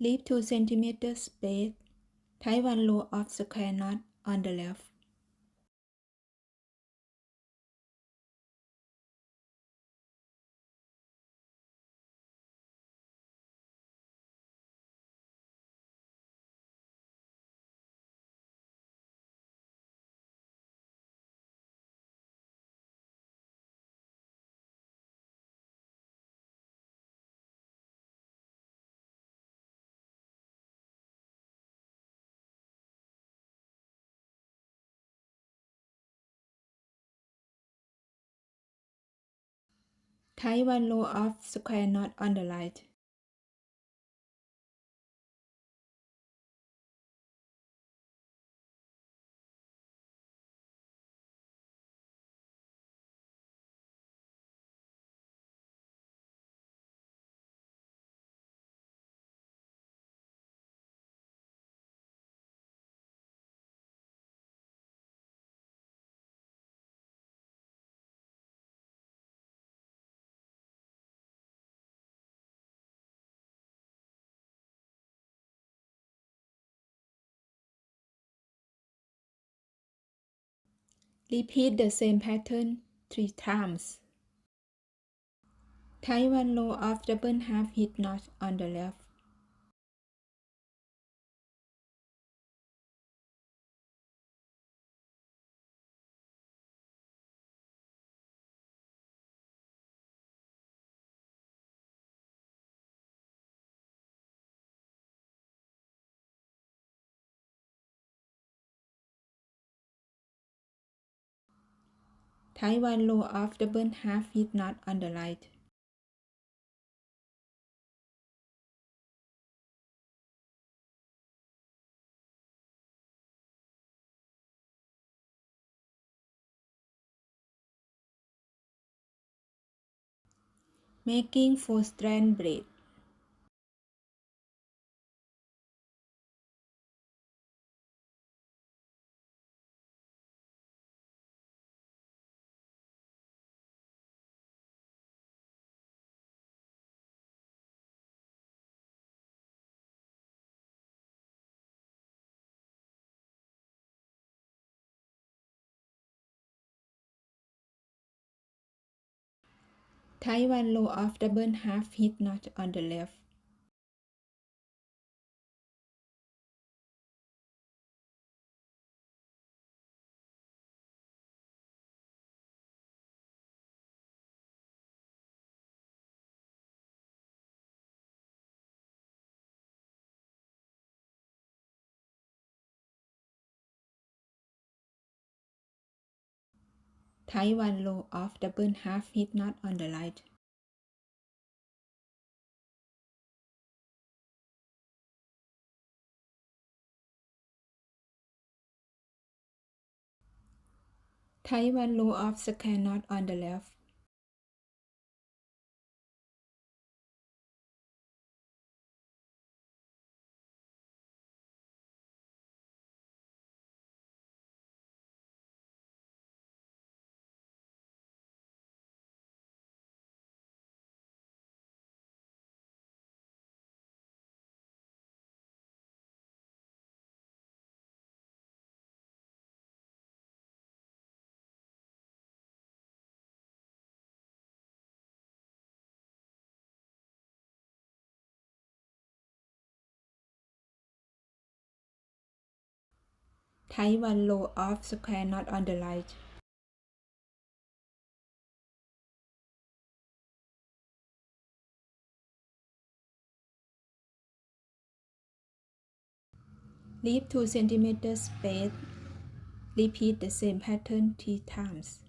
Leave 2 cm space. Tie 1 row of square knot on the left. Tie 1 row of square knot on the right. Repeat the same pattern 3 times. Tie 1 row of double half hitch knot on the left. Tie 1 row of double half hitch knot on the right. Making 4 strand braid. Tie 1 row of double half hitch knot on the left. Tie 1 row of double half hitch knot on the right. Tie 1 row of square knot on the left. Tie 1 row of square knot on the right. Leave 2 cm space. Repeat the same pattern 3 times.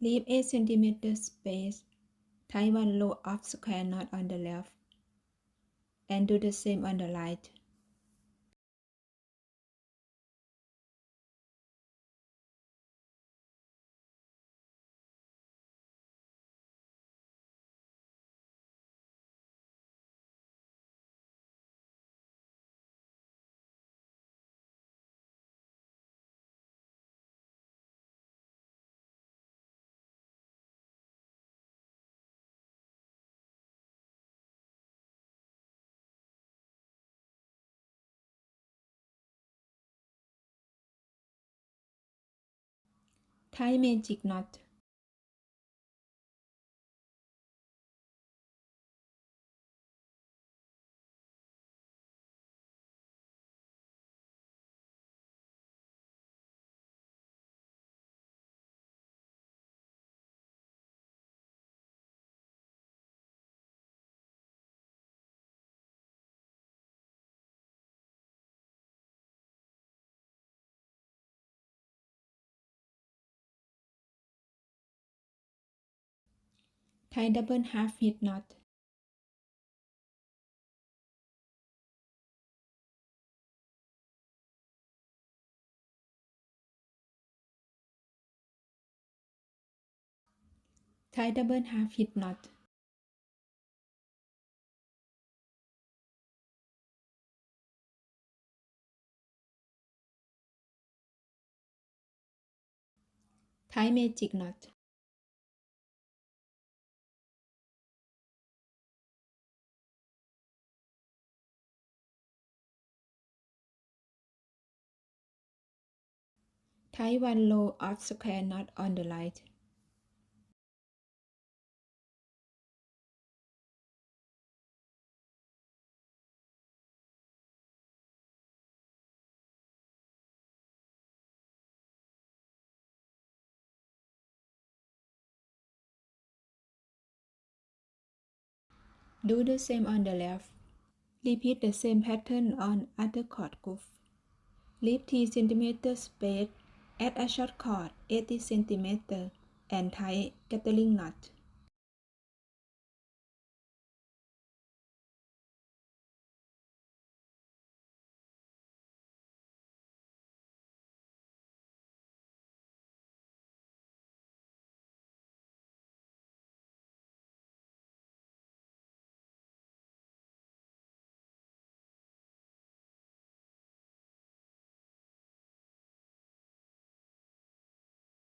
Leave 8 cm space. Tie one row of square knot on the left and do the same on the right. Tie magic knot. Tie double half hitch knot. Tie double half hitch knot. Tie magic knot. Tie one row of square knot on the right. Do the same on the left. Repeat the same pattern on other cord groove. Leave 3 cm space. Add a short cord 80 cm and tie gathering knot.